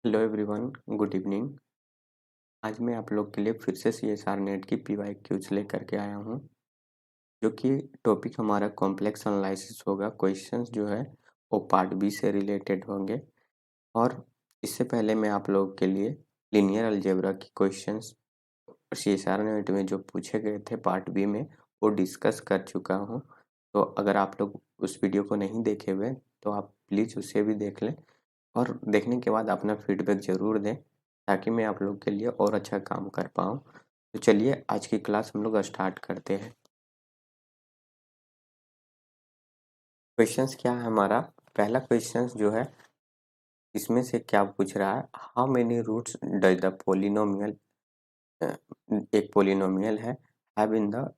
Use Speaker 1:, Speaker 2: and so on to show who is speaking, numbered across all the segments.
Speaker 1: Hello everyone, good evening. आज मैं आप लोग के लिए फिर से सीएसआर नेट की पीवाईक्यूज लेकर के आया हूँ, जो कि टॉपिक हमारा कॉम्प्लेक्स एनालिसिस होगा। क्वेश्चंस जो है वो पार्ट बी से रिलेटेड होंगे। और इससे पहले मैं आप लोगों के लिए लीनियर अलजेब्रा की क्वेश्चंस सीएसआर नेट में जो पूछे गए थे पार्ट बी में, वो डिस्कस कर चुका हूँ। तो अगर आप लोग उस वीडियो को नहीं देखे हुए तो आप प्लीज़ उसे भी देख लें और देखने के बाद अपना फीडबैक ज़रूर दें, ताकि मैं आप लोग के लिए और अच्छा काम कर पाऊँ। तो चलिए आज की क्लास हम लोग स्टार्ट करते हैं। क्वेश्चंस क्या है हमारा? पहला क्वेश्चंस जो है, इसमें से क्या पूछ रहा है, how many roots does the polynomial, एक पोलिनोमियल है, have in the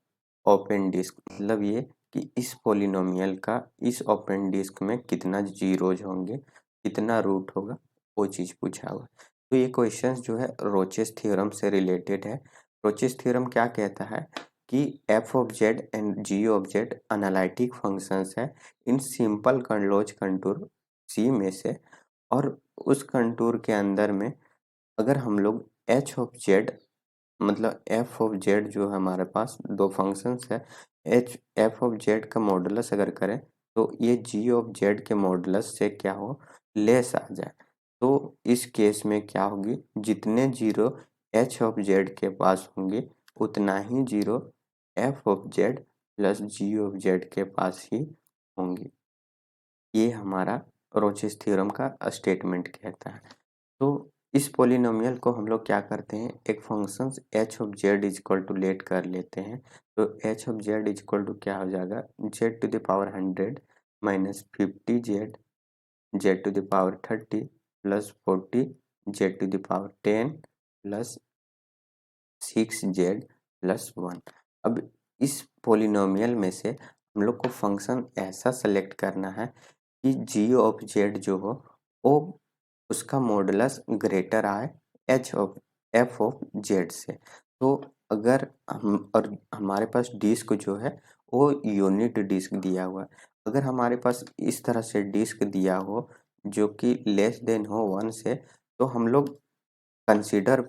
Speaker 1: open disc. मतलब ये कि इस पोलिनोमियल का इस ओपन डिस्क में कितना जीरोज होंगे, कितना रूट होगा, वो चीज़ पूछा हुआ। तो ये क्वेश्चंस जो है रोचेस थ्योरम से रिलेटेड है। रोचेस थ्योरम क्या कहता है कि f of z and g of z analytic functions है in simple closed contour c में से, और उस कंटूर के अंदर में अगर हम लोग एच ऑफ जेड, मतलब एफ ऑफ जेड जो है हमारे पास दो फंक्शंस है, एफ ऑफ जेड का मॉडुलस अगर करें तो ये जी ऑफ जेड के मॉडुलस से क्या हो, लेस आ जाए। तो इस केस में क्या होगी, जितने जीरो एच ऑफ जेड के पास होंगे उतना ही zero f of z plus g of z के पास ही होंगे। ये हमारा रोचेस थ्योरम का स्टेटमेंट कहता है। तो इस पोलिनोमियल को हम लोग क्या करते हैं, एक function h of z is equal to let कर लेते हैं। तो h of z is equal to क्या हो जाएगा, z to the power 100 minus 50 z, z to the power 30 plus 40 z to the power 10 plus 6 z plus 1। अब इस polynomial में से हम लोग को फंक्शन ऐसा सेलेक्ट करना है कि जी ऑफ जेड जो हो वो उसका मॉडुलस ग्रेटर आए H of f of z से। तो अगर हम और हमारे पास डिस्क जो है वो यूनिट डिस्क दिया हुआ है, अगर हमारे पास इस तरह से डिस्क दिया हो जो कि लेस देन हो 1 से, तो हम लोग कंसीडर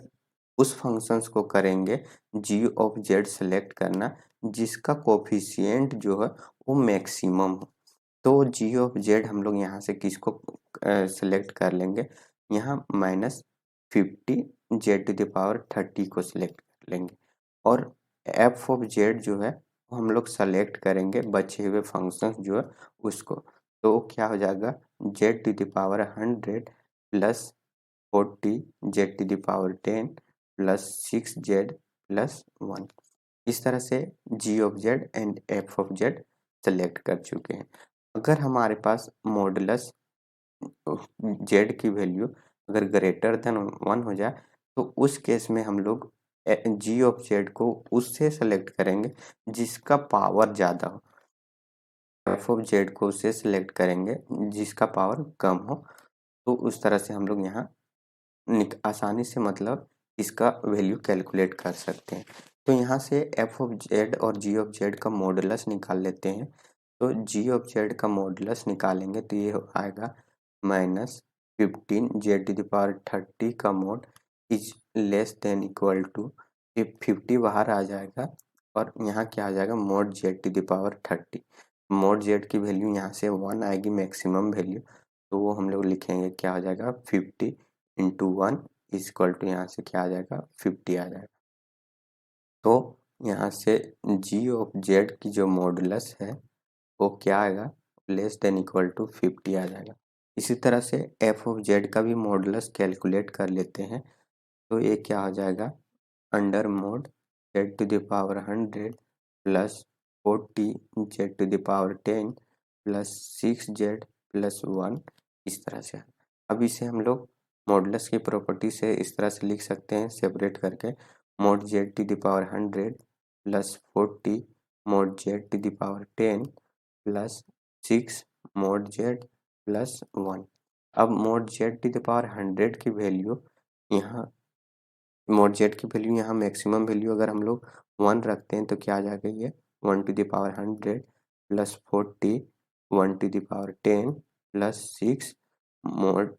Speaker 1: उस फंक्शंस को करेंगे जी ऑफ जेड सेलेक्ट करना जिसका कोफिशिएंट जो है वो मैक्सिमम हो। तो जी ऑफ जेड हम लोग यहाँ से किसको सेलेक्ट कर लेंगे, यहाँ -50 जेड टू द पावर 30 को सिलेक्ट कर लेंगे। और एफ ऑफ जेड जो है वो हम लोग सेलेक्ट करेंगे बचे हुए फंक्शंस जो है उसको। तो क्या हो जाएगा, z to the power 100 plus 40 z to the power 10 plus 6 z plus 1। इस तरह से g of z and f of z select कर चुके हैं। अगर हमारे पास मॉडुलस जेड की वैल्यू अगर ग्रेटर देन 1 हो जाए, तो उस केस में हम लोग जी ऑफ जेड को उससे सेलेक्ट करेंगे जिसका पावर ज़्यादा हो, एफ ऑफ जेड को उससे सेलेक्ट करेंगे जिसका पावर कम हो। तो उस तरह से हम लोग यहाँ आसानी से मतलब इसका वैल्यू कैलकुलेट कर सकते हैं। तो यहाँ से एफ ऑफ जेड और जी ऑफ जेड का मॉडुलस निकाल लेते हैं। तो जी ऑफ जेड का मॉडुलस निकालेंगे तो ये आएगा -15 जेड टू द पावर 30 का mod is less than equal to 50 बाहर आ जाएगा, और यहाँ क्या आ जाएगा, mod z to the power 30। Mod z की वैल्यू यहाँ से 1 आएगी मैक्सिमम वैल्यू, तो वो हम लोग लिखेंगे क्या हो जाएगा 50 इंटू 1 इज इक्वल टू यहाँ से क्या आ जाएगा 50 आ जाएगा। तो यहाँ से जी ऑफ जेड की जो मॉडुलस है वो क्या आएगा, लेस देन इक्वल टू 50 आ जाएगा। इसी तरह से एफ ऑफ जेड का भी मॉडुलस कैलकुलेट कर लेते हैं। तो ये क्या हो जाएगा, under mod z to the power 100 plus 40 z to the power 10 plus 6 z plus 1। इस तरह से अब इसे हम लोग मॉडुलस की प्रॉपर्टी से इस तरह से लिख सकते हैं सेपरेट करके, mod z to the power 100 plus 40 mod z to the power 10 plus 6 mod z plus 1। अब mod z to the power 100 की वैल्यू यहाँ, मोड जेड की वैल्यू यहाँ मैक्सिमम वैल्यू अगर हम लोग 1 रखते हैं तो क्या आ जाएगा, ये 1 to the power 100 plus 40 1 to the power 10 plus 6 mod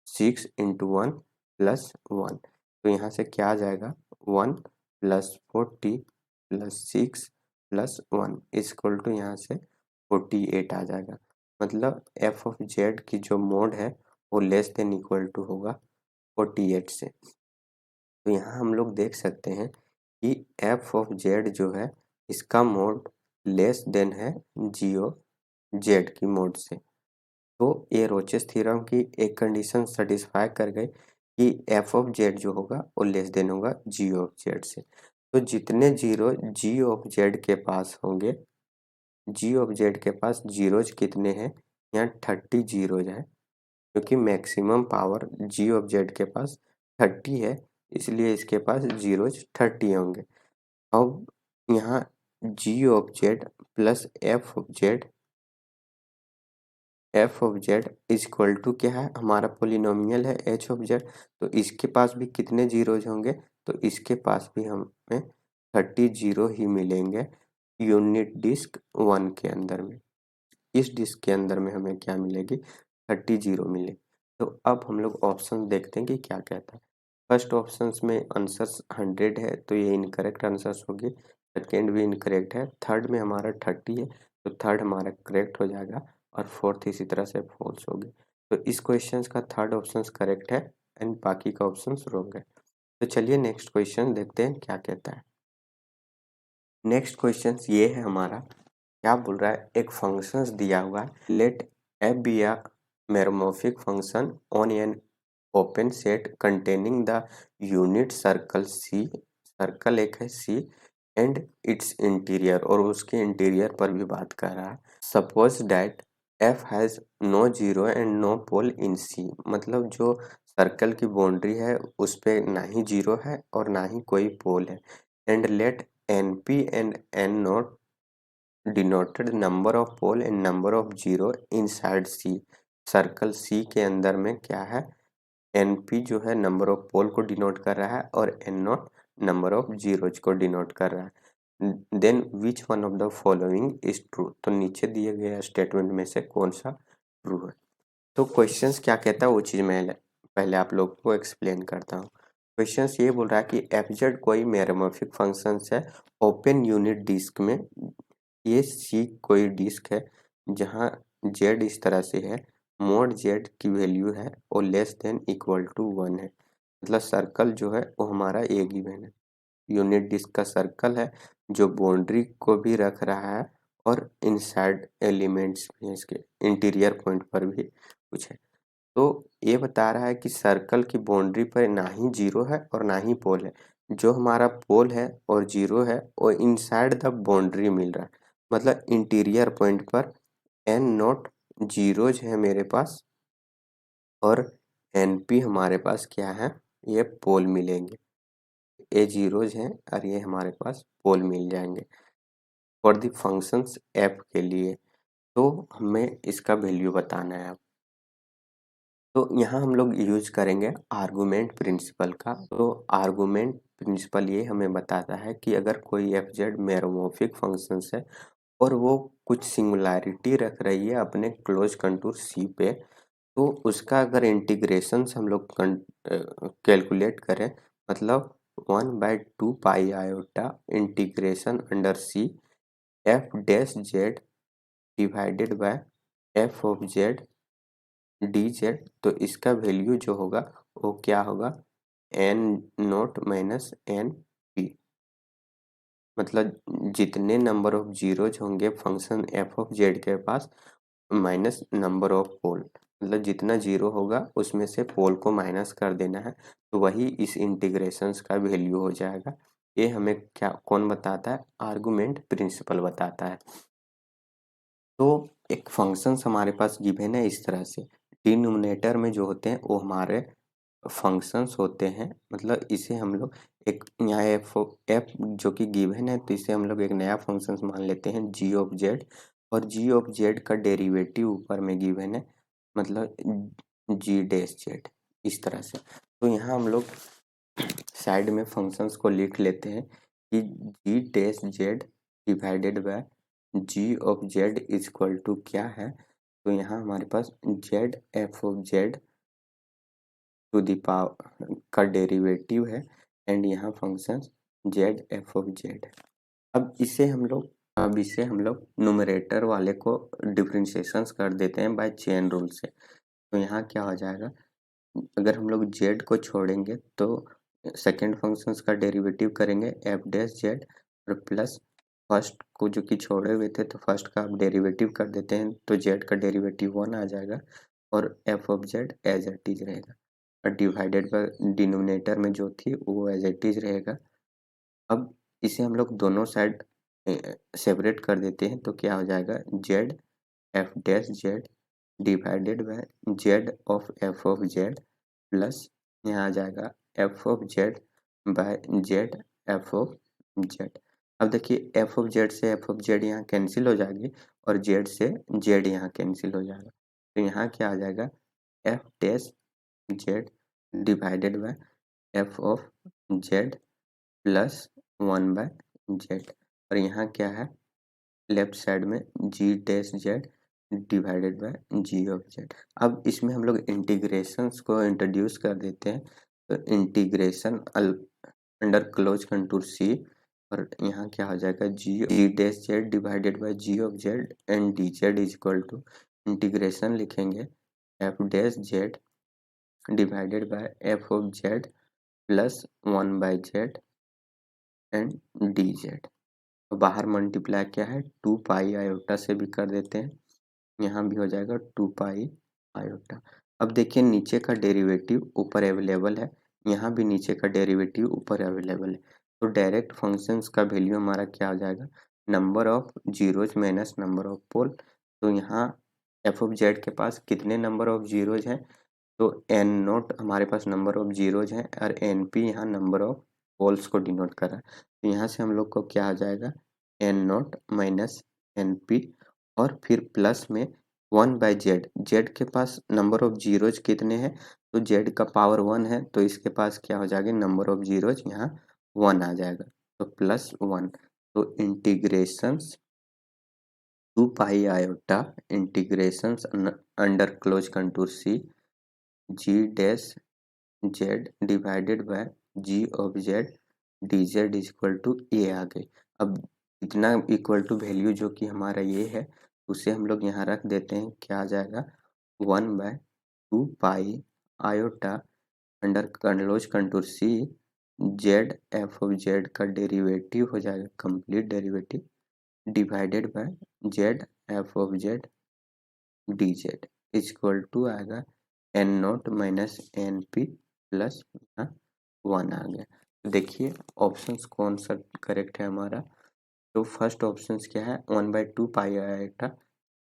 Speaker 1: 6 into 1 plus 1, तो यहाँ से क्या आ जाएगा 1 plus 40 plus 6 plus 1 equal to यहाँ से 48 आ जाएगा। मतलब एफ ऑफ जेड की जो मोड है वो लेस देन इक्वल टू होगा 48 से। तो यहाँ हम लोग देख सकते हैं कि एफ ऑफ जेड जो है इसका मोड लेस देन है जी ऑफ जेड की मोड से। तो ये रोचेस थ्योरम की एक कंडीशन सेटिस्फाई कर गए कि एफ ऑफ जेड जो होगा वो लेस देन होगा जी ऑफ जेड से। तो जितने जीरो जी ऑफ जेड के पास होंगे, जी ऑफ जेड के पास जीरोज कितने हैं, यहाँ 30 जीरोज है, क्योंकि maximum power g of z के पास 30 है, इसलिए इसके पास जीरोज 30 होंगे। अब यहाँ g of z plus f of z is equal to क्या है, हमारा पोलिनोमियल है एच ऑफ जेड, तो इसके पास भी कितने जीरोज होंगे, तो इसके पास भी हमें 30 जीरो ही मिलेंगे यूनिट डिस्क 1 के अंदर में। इस डिस्क के अंदर में हमें क्या मिलेगी, 30 जीरो मिले। तो अब हम लोग ऑप्शन देखते हैं कि क्या कहता है। फर्स्ट ऑप्शन में आंसर 100 है, तो ये इनकरेक्ट आंसर होगी। सेकेंड भी इनकरेक्ट है, थर्ड में हमारा 30 है, तो थर्ड हमारा करेक्ट हो जाएगा, और फोर्थ इसी तरह से फॉल्स होगी। तो इस क्वेश्चन का थर्ड ऑप्शन करेक्ट है एंड बाकी का ऑप्शन रॉन्ग है। तो चलिए नेक्स्ट क्वेश्चन देखते हैं क्या कहता है। नेक्स्ट क्वेश्चन ये है हमारा, क्या बोल रहा है, एक फंक्शंस दिया हुआ है, let f be a meromorphic function on an open set containing the unit circle C, circle एक है सी एंड इट्स इंटीरियर, और उसके इंटीरियर पर भी बात कर रहा है। Suppose that f has no zero and no pole in C, मतलब जो सर्कल की बाउंड्री है उस पे ना ही जीरो है और ना ही कोई पोल है। And let n p and n naught denoted number of pole and number of zero inside C, circle C के अंदर में क्या है, एन पी जो है नंबर ऑफ पोल को डिनोट कर रहा है और n naught number of zeros को डिनोट कर रहा है। Then which one of the following is true, तो नीचे दिए गए स्टेटमेंट में से कौन सा ट्रू है। तो क्वेश्चंस क्या कहता है वो चीज़ मैं पहले आप लोग को एक्सप्लेन करता हूँ। क्वेश्चंस ये बोल रहा है कि एफ जेड कोई मेरोमॉर्फिक फंक्शंस है ओपन यूनिट डिस्क में, ये सी कोई डिस्क है जहाँ जेड इस तरह से है, मोड जेड की वैल्यू है और लेस देन इक्वल टू 1 है, मतलब सर्कल जो है वो हमारा ए गिवन है। यूनिट डिस्क का सर्कल है जो बाउंड्री को भी रख रहा है और इनसाइड एलिमेंट्स भी हैं, इसके इंटीरियर पॉइंट पर भी कुछ है। तो ये बता रहा है कि सर्कल की बाउंड्री पर ना ही जीरो है और ना ही पोल है, जो हमारा पोल है और जीरो है वो इनसाइड द बाउंड्री मिल रहा है, मतलब इंटीरियर पॉइंट पर एन नॉट जीरोज है मेरे पास और एन पी हमारे पास क्या है, ये पोल मिलेंगे, ए जीरोज हैं और ये हमारे पास पोल मिल जाएंगे फॉर द फंक्शंस एफ के लिए। तो हमें इसका वैल्यू बताना है। तो यहाँ हम लोग यूज करेंगे आर्गुमेंट प्रिंसिपल का। तो आर्गुमेंट प्रिंसिपल ये हमें बताता है कि अगर कोई एफ जेड मेरोमॉर्फिक फंक्शंस है और वो कुछ सिंगुलैरिटी रख रही है अपने क्लोज कंटूर सी पे, तो उसका अगर इंटीग्रेशंस हम लोग कैलकुलेट करें, मतलब 1/2 pi iota integration under c f dash z divided by f of z d z, तो इसका वैल्यू जो होगा वो क्या होगा, n naught minus n p, मतलब जितने नंबर ऑफ जीरोज होंगे फंक्शन एफ ऑफ जेड के पास माइनस नंबर ऑफ पोल, मतलब जितना जीरो होगा उसमें से पोल को माइनस कर देना है, तो वही इस इंटीग्रेशंस का वैल्यू हो जाएगा। ये हमें क्या कौन बताता है, आर्गुमेंट प्रिंसिपल बताता है। तो एक फंक्शंस हमारे पास गिवन है इस तरह से, डिनोमिनेटर में जो होते हैं वो हमारे फंक्शंस होते हैं, मतलब इसे हम लोग एक यहाँ एफ जो कि गिवन है, तो इसे हम लोग एक नया फंक्शंस मान लेते हैं जी ऑफ जेड, और जी ऑफ जेड का डेरिवेटिव ऊपर में गिवन है, मतलब जी डैश जेड, इस तरह से। तो यहाँ हम लोग साइड में फंक्शंस को लिख लेते हैं कि g dash z divided by g of z is equal to क्या है, तो यहाँ हमारे पास z f of z to the power का डेरिवेटिव है एंड यहाँ function z f of z. अब इसे हम लोग न्यूमरेटर वाले को डिफरेंशिएशंस कर देते हैं बाय चेन रूल से। तो यहाँ क्या हो जाएगा, अगर हम लोग जेड को छोड़ेंगे तो सेकेंड फंक्शंस का डेरिवेटिव करेंगे एफ डैश जेड और प्लस फर्स्ट को जो कि छोड़े हुए थे तो फर्स्ट का आप डेरिवेटिव कर देते हैं तो जेड का डेरिवेटिव 1 आ जाएगा और f of z as it is रहेगा और डिवाइडेड बाय डिनोमिनेटर में जो थी वो एज इट इज रहेगा। अब इसे हम लोग दोनों साइड सेपरेट कर देते हैं तो क्या हो जाएगा, z f dash z divided by z of f of z plus यहाँ आ जाएगा f of z by z f of z. अब देखिए एफ ऑफ जेड से एफ ऑफ जेड यहाँ कैंसिल हो जाएगी और जेड से जेड यहाँ कैंसिल हो जाएगा। तो यहाँ क्या आ जाएगा, f dash z divided by f of z plus 1 by z और यहाँ क्या है, लेफ्ट साइड में g dash z divided by g of z. अब इसमें हम लोग इंटीग्रेशंस को इंट्रोड्यूस कर देते हैं तो integration under close contour C और यहाँ क्या हो जाएगा, g dash z divided by g of z and d z is equal to integration लिखेंगे f dash z divided by f of z plus 1 by z and d z. बाहर multiply क्या है 2 pi iota से भी कर देते हैं, यहाँ भी हो जाएगा 2 पाई आयोटा। अब देखिए नीचे का डेरिवेटिव ऊपर अवेलेबल है, यहाँ भी नीचे का डेरिवेटिव ऊपर अवेलेबल है तो डायरेक्ट फंक्शंस का वैल्यू हमारा क्या हो जाएगा, number of zeros minus number of pole. तो यहाँ एफ ऑफ जेड के पास कितने नंबर ऑफ जीरोज हैं, तो एन नोट हमारे पास नंबर ऑफ जीरोज हैं और एन पी यहाँ नंबर ऑफ पोल्स को डिनोट कर रहा है। तो यहाँ से हम लोग को क्या आ जाएगा, n naught minus n p और फिर प्लस में 1 बाय जेड। जेड के पास नंबर ऑफ जीरोज कितने हैं, तो जेड का पावर 1 है तो इसके पास क्या हो जाएगा, नंबर ऑफ जीरोज यहाँ 1 आ जाएगा तो प्लस 1। तो integrations 2 pi iota integrations under close contour C g dash z divided by g of z d z is equal to ए आ गई। अब इतना इक्वल टू वैल्यू जो कि हमारा ये है उसे हम लोग यहाँ रख देते हैं, क्या आ जाएगा 1 by 2 pi iota under close contour C z f of z का डेरिवेटिव हो जाएगा complete derivative divided by z f of z d z is equal to आएगा n naught minus n p plus 1 आ गया। तो देखिए options कौन सा करेक्ट है हमारा, तो फर्स्ट ऑप्शंस क्या है 1 बाई 2 पाई आएगा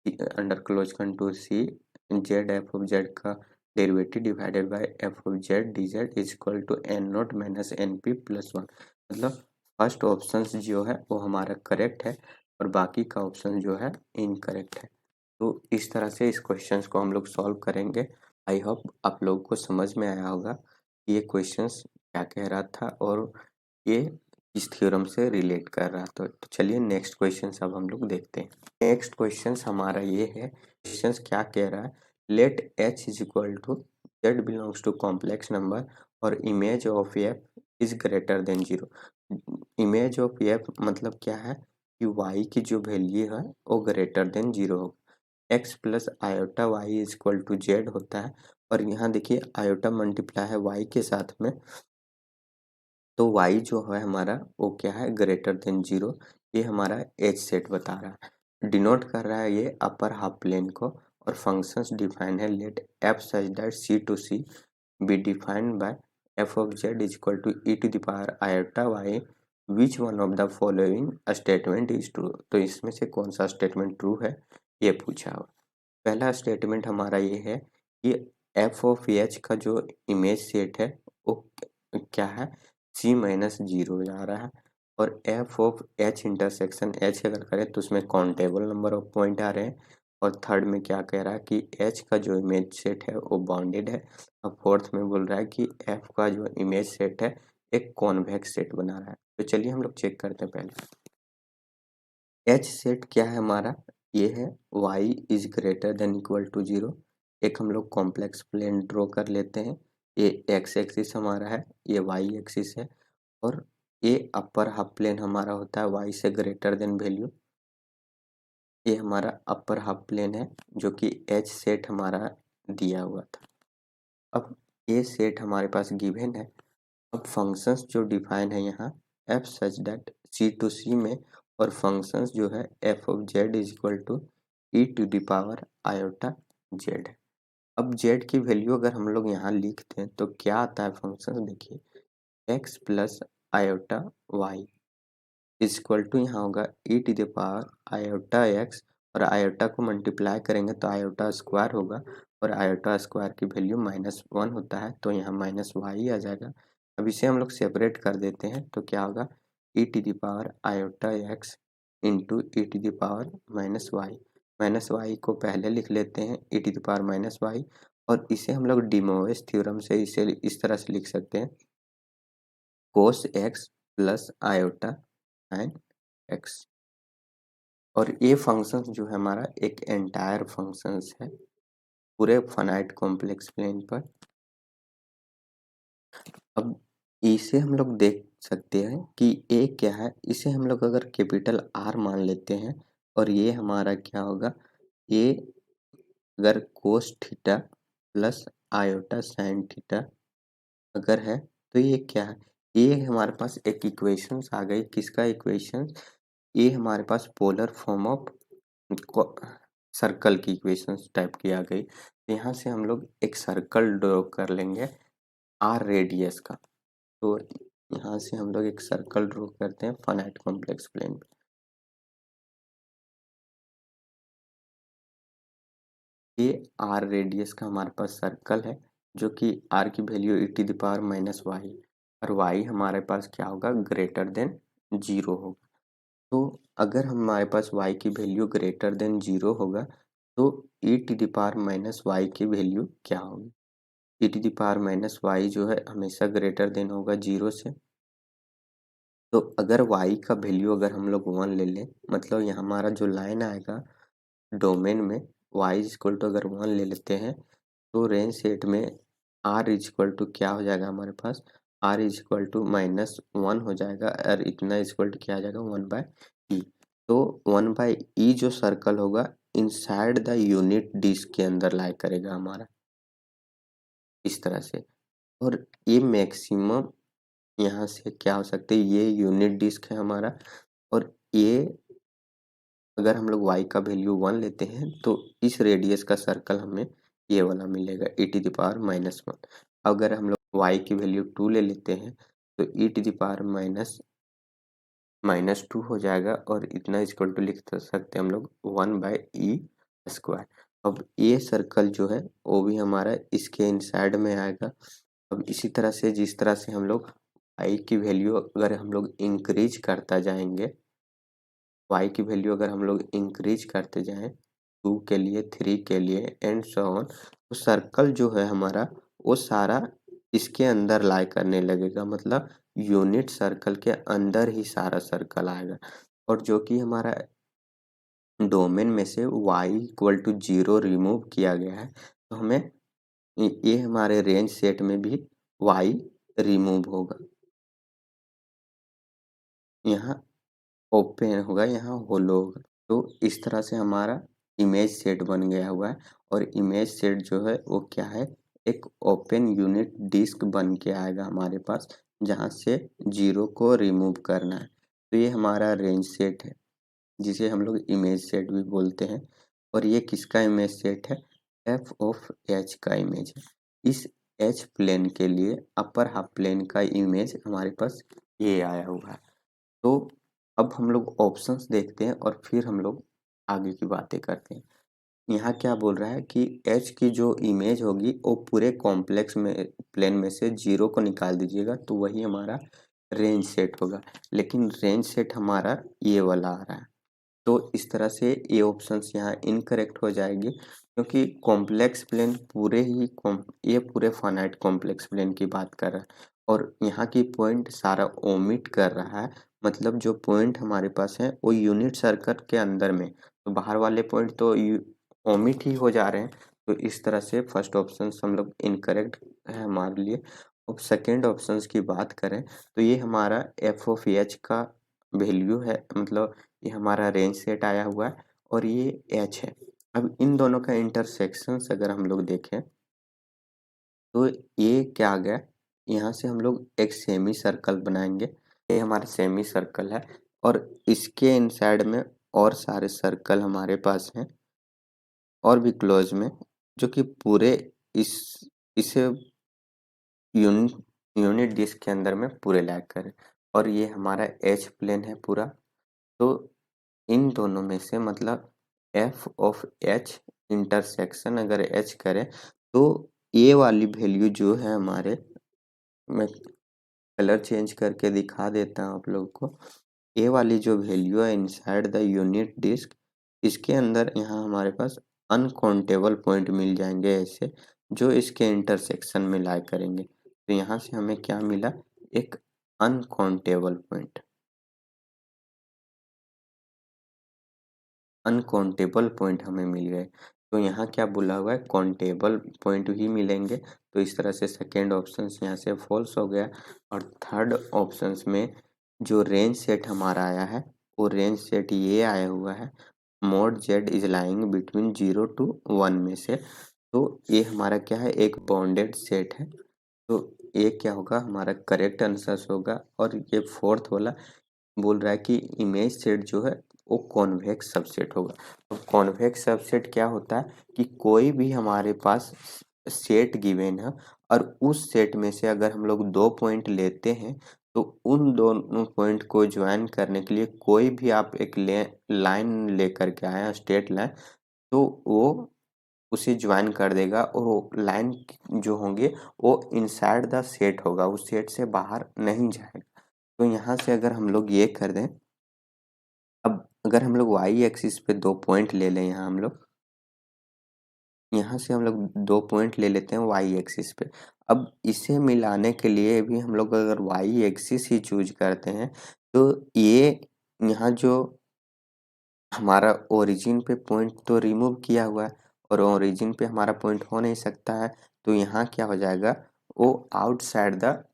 Speaker 1: under close contour C z f of z का derivative divided by f of z d z is equal to n naught minus n p plus 1। मतलब फर्स्ट ऑप्शंस जो है वो हमारा correct है और बाकी का ऑप्शन जो है इनकरेक्ट है। तो इस तरह से इस क्वेश्चंस को हम लोग सॉल्व करेंगे। आई होप आप लोगों को समझ में आया होगा कि ये क्वेश्चंस क्या कह रहा था और ये इस थ्योरम से रिलेट कर रहा था। तो चलिए नेक्स्ट क्वेश्चंस अब हम लोग देखते हैं। नेक्स्ट क्वेश्चंस हमारा ये है, क्वेश्चंस क्या कह रहा है, let h is equal to z belongs to complex number और image of f is greater than 0। Image of f मतलब क्या है कि वाई की जो वैल्यू है वो ग्रेटर देन 0 होगा। X plus iota y is equal to z होता है और यहाँ देखिए आयोटा मल्टीप्लाई है वाई के साथ में, तो y जो है हमारा वो क्या है, ग्रेटर देन 0। ये हमारा एज सेट बता रहा है, डिनोट कर रहा है ये अपर हाफ प्लेन को और फंक्शंस डिफाइन है let f such that C to c be defined by f of z is equal to e to the power iota y which one of the following statement is true. तो इसमें से कौन सा statement true है ये पूछा हुआ। पहला स्टेटमेंट हमारा ये है कि एफ ऑफ एच का जो इमेज सेट है वो क्या है, सी माइनस 0 जा रहा है और f of H intersection H अगर करें तो उसमें काउंटेबल नंबर ऑफ पॉइंट आ रहे हैं और थर्ड में क्या कह रहा है कि एच का जो इमेज सेट है वो बाउंडेड है और फोर्थ में बोल रहा है कि एफ का जो इमेज सेट है एक कॉन्वेक्स सेट बना रहा है। तो चलिए हम लोग चेक करते हैं पहले एच सेट क्या है हमारा, ये है y is greater than equal to 0। एक हम लोग कॉम्प्लेक्स प्लेन ड्रॉ कर लेते हैं, ये एक्स एक्सिस हमारा है, ये वाई एक्सिस है, और ये अपर हाफ प्लेन हमारा होता है वाई से ग्रेटर देन वैल्यू। ये हमारा अपर हाफ प्लेन है जो कि एच सेट हमारा दिया हुआ था। अब ये सेट हमारे पास गिवन है। अब फंक्शंस जो डिफाइन है यहाँ f such that C to C में, और फंक्शंस जो है f of z is equal to e to the power iota z है। अब जेड की वैल्यू अगर हम लोग यहाँ लिखते हैं तो क्या आता है फंक्शन, देखिए x plus iota y is equal to यहाँ होगा e to the power iota x, और आयोटा को मल्टीप्लाई करेंगे तो आयोटा स्क्वायर होगा, और आयोटा स्क्वायर की वैल्यू -1 होता है, तो यहाँ माइनस वाई आ जाएगा। अब इसे हम लोग सेपरेट कर देते हैं तो क्या होगा e to the power iota x into e to the power -y. -Y को पहले लिख लेते हैं e to the power -y, और इसे हम लोग डिमोविस थ्योरम से इसे इस तरह से लिख सकते हैं cos x plus iota sine x. और ये फंक्शन जो है हमारा एक एंटायर फंक्शंस है पूरे फाइनाइट कॉम्प्लेक्स प्लेन पर। अब इसे हम लोग देख सकते हैं कि ए क्या है, इसे हम लोग अगर कैपिटल आर मान लेते हैं, और ये हमारा क्या होगा, ये अगर cos theta plus iota sine theta अगर है तो ये क्या है, ये हमारे पास एक इक्वेशंस आ गई। किसका इक्वेशन, ये हमारे पास पोलर फॉर्म ऑफ सर्कल की इक्वेशंस टाइप की आ गई। तो यहाँ से हम लोग एक सर्कल ड्रॉ कर लेंगे आर रेडियस का। तो यहाँ से हम लोग एक सर्कल ड्रॉ करते हैं फाइनाइट कॉम्प्लेक्स प्लेन पे। ये आर रेडियस का हमारे पास सर्कल है जो कि आर की value e to the power -y, और वाई हमारे पास क्या होगा ग्रेटर देन 0 होगा। तो अगर हमारे पास y की वैल्यू ग्रेटर देन 0 होगा तो e to the power -y की वैल्यू क्या होगी, e to the power -y जो है हमेशा ग्रेटर देन होगा 0 से। तो अगर y का वैल्यू अगर हम लोग 1 ले लें, मतलब यहाँ हमारा जो लाइन आएगा डोमेन में y इज इक्वल टू अगर 1 ले लेते हैं तो रेंज सेट में r इज इक्वल टू क्या हो जाएगा हमारे पास, r इज इक्वल टू -1 हो जाएगा, और इतना इज इक्वल टू क्या आ जाएगा 1/e। तो 1/e जो सर्कल होगा इनसाइड द यूनिट डिस्क के अंदर लाई करेगा हमारा इस तरह से। और ये मैक्सिमम यहाँ से क्या हो सकते हैं, ये यूनिट डिस्क है हमारा, और ये अगर हम लोग y का वैल्यू 1 लेते हैं तो इस रेडियस का सर्कल हमें ये वाला मिलेगा e टू द पावर -1। अगर हम लोग y की वैल्यू 2 ले लेते हैं तो e टू द पावर -2 हो जाएगा, और इतना इक्वल टू लिख सकते हैं हम लोग 1/e स्क्वायर। अब ये सर्कल जो है वो भी हमारा इसके इनसाइड में आएगा। अब इसी तरह से जिस तरह से हम लोग y की वैल्यू अगर हम लोग इंक्रीज करता जाएंगे, y की वैल्यू अगर हम लोग इंक्रीज करते जाएं 2 के लिए 3 के लिए एंड सो ऑन, तो सर्कल जो है हमारा वो सारा इसके अंदर लाई करने लगेगा, मतलब यूनिट सर्कल के अंदर ही सारा सर्कल आएगा। और जो कि हमारा डोमेन में से y इक्वल टू 0 रिमूव किया गया है, तो हमें ये हमारे रेंज सेट में भी y रिमूव होगा, यहाँ ओपन होगा, यहाँ होलो होगा। तो इस तरह से हमारा इमेज सेट बन गया हुआ है, और इमेज सेट जो है वो क्या है, एक ओपन यूनिट डिस्क बन के आएगा हमारे पास, जहाँ से 0 को रिमूव करना है। तो ये हमारा रेंज सेट है जिसे हम लोग इमेज सेट भी बोलते हैं। और ये किसका इमेज सेट है, एफ ऑफ एच का इमेज है। इस एच प्लेन के लिए अपर हाफ प्लेन का इमेज हमारे पास ये आया हुआ है। तो अब हम लोग ऑप्शंस देखते हैं और फिर हम लोग आगे की बातें करते हैं। यहाँ क्या बोल रहा है कि एच की जो इमेज होगी वो पूरे कॉम्प्लेक्स में प्लेन में से 0 को निकाल दीजिएगा तो वही हमारा रेंज सेट होगा, लेकिन रेंज सेट हमारा ये वाला आ रहा है। तो इस तरह से ये ऑप्शंस यहाँ इनकरेक्ट हो जाएगी, क्योंकि कॉम्प्लेक्स प्लेन पूरे ही ये पूरे फाइनाइट कॉम्प्लेक्स प्लेन की बात कर रहा है, और यहाँ की पॉइंट सारा ओमिट कर रहा है। मतलब जो पॉइंट हमारे पास है वो यूनिट सर्कल के अंदर में, तो बाहर वाले पॉइंट तो ओमिट ही हो जा रहे हैं। तो इस तरह से फर्स्ट ऑप्शन हम लोग इनकरेक्ट है हमारे लिए। अब सेकेंड ऑप्शन की बात करें तो ये हमारा एफ ऑफ एच का वैल्यू है, मतलब ये हमारा रेंज सेट आया हुआ है और ये एच है। अब इन दोनों का इंटरसेक्शंस अगर हम लोग देखें तो ये क्या आ गया, यहाँ से हम लोग एक सेमी सर्कल बनाएंगे। ये हमारा सेमी सर्कल है और इसके इनसाइड में और सारे सर्कल हमारे पास हैं और भी क्लोज में, जो कि पूरे इसे यूनिट डिस्क के अंदर में पूरे लैग करें। और ये हमारा एच प्लेन है पूरा। तो इन दोनों में से मतलब एफ ऑफ एच इंटरसेक्शन अगर एच करें तो ये वाली वैल्यू जो है हमारे, मैं कलर चेंज करके दिखा देता हूँ आप लोगों को। ये वाली जो वैल्यू है इनसाइड द यूनिट डिस्क, इसके अंदर यहाँ हमारे पास अनकाउंटेबल पॉइंट मिल जाएंगे ऐसे, जो इसके इंटरसेक्शन में लाई करेंगे। तो यहाँ से हमें क्या मिला, एक अनकाउंटेबल पॉइंट, अनकाउंटेबल पॉइंट हमें मिल गए। तो यहाँ क्या बोला हुआ है, काउंटेबल पॉइंट ही मिलेंगे। तो इस तरह से सेकेंड ऑप्शन यहाँ से फॉल्स हो गया। और थर्ड ऑप्शन में जो रेंज सेट हमारा आया है वो रेंज सेट ये आया हुआ है, mode Z is lying between 0 to 1 में से। तो ये हमारा क्या है, एक बाउंडेड सेट है। तो ये क्या होगा, हमारा करेक्ट आंसर होगा। और ये फोर्थ वाला बोल रहा है कि इमेज सेट जो है वो कॉन्वेक्स सबसेट होगा। तो कॉन्वेक्स सबसेट क्या होता है कि कोई भी हमारे पास सेट गिवन है और उस सेट में से अगर हम लोग 2 पॉइंट लेते हैं तो उन दोनों पॉइंट को ज्वाइन करने के लिए कोई भी आप एक लाइन लेकर के आए स्ट्रेट लाइन, तो वो उसे ज्वाइन कर देगा और वो लाइन जो होंगे वो इनसाइड द सेट होगा, उस सेट से बाहर नहीं जाएगा। तो यहाँ से अगर हम लोग ये कर दें, अब अगर हम लोग वाई एक्सिस पे 2 पॉइंट ले लें, यहाँ हम लोग यहाँ से हम लोग 2 पॉइंट ले लेते हैं वाई एक्सिस पे। अब इसे मिलाने के लिए भी हम लोग अगर वाई एक्सिस ही चूज करते हैं तो ये यहाँ जो हमारा ओरिजिन पे पॉइंट तो रिमूव किया हुआ है और ओरिजिन पे हमारा पॉइंट हो नहीं सकता है। तो यहाँ क्या हो जाएगा, वो आउटसाइड द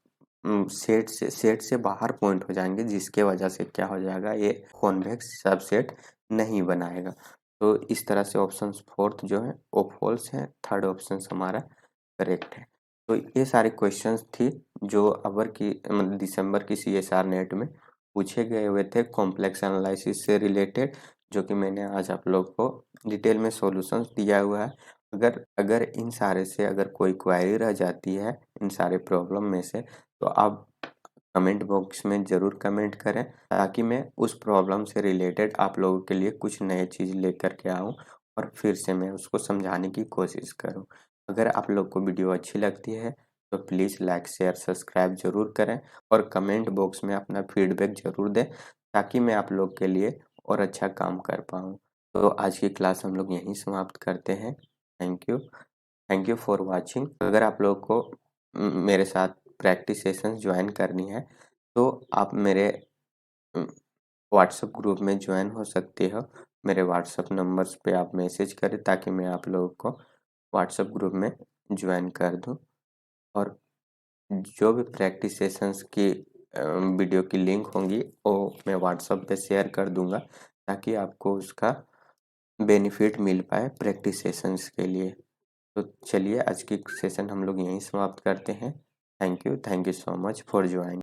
Speaker 1: सेट से बाहर पॉइंट हो जाएंगे, जिसके वजह से क्या हो जाएगा, ये कॉन्वेक्स सबसेट नहीं बनाएगा। तो इस तरह से ऑप्शन फोर्थ जो है वो फॉल्स है, थर्ड ऑप्शन हमारा करेक्ट है। तो ये सारे क्वेश्चंस थी जो अवर की मतलब दिसंबर की CSR नेट में पूछे गए हुए थे कॉम्प्लेक्स एनालिसिस से रिलेटेड, जो कि मैंने आज आप लोग को डिटेल में सॉल्यूशंस दिया हुआ है। अगर अगर इन सारे से अगर कोई क्वेरी रह जाती है इन सारे प्रॉब्लम में से, तो आप कमेंट बॉक्स में ज़रूर कमेंट करें, ताकि मैं उस प्रॉब्लम से रिलेटेड आप लोगों के लिए कुछ नए चीज़ लेकर के आऊँ और फिर से मैं उसको समझाने की कोशिश करूँ। अगर आप लोग को वीडियो अच्छी लगती है तो प्लीज़ लाइक शेयर सब्सक्राइब ज़रूर करें और कमेंट बॉक्स में अपना फीडबैक ज़रूर दें, ताकि मैं आप लोग के लिए और अच्छा काम कर पाऊँ। तो आज की क्लास हम लोग यहीं समाप्त करते हैं। Thank you for watching. अगर आप लोग को मेरे साथ प्रैक्टिस सेशंस ज्वाइन करनी है तो आप मेरे व्हाट्सएप ग्रुप में ज्वाइन हो सकते हो। मेरे व्हाट्सएप नंबर्स पे आप मैसेज करें ताकि मैं आप लोगों को व्हाट्सएप ग्रुप में ज्वाइन कर दूं। और जो भी प्रैक्टिस सेशंस की वीडियो की लिंक होंगी वो मैं व्हाट्सएप पे शेयर कर दूंगा, ताकि आपको उसका बेनिफिट मिल पाए प्रैक्टिस सेशंस के लिए। तो चलिए आज की सेशन हम लोग यहीं समाप्त करते हैं। Thank you so much for joining.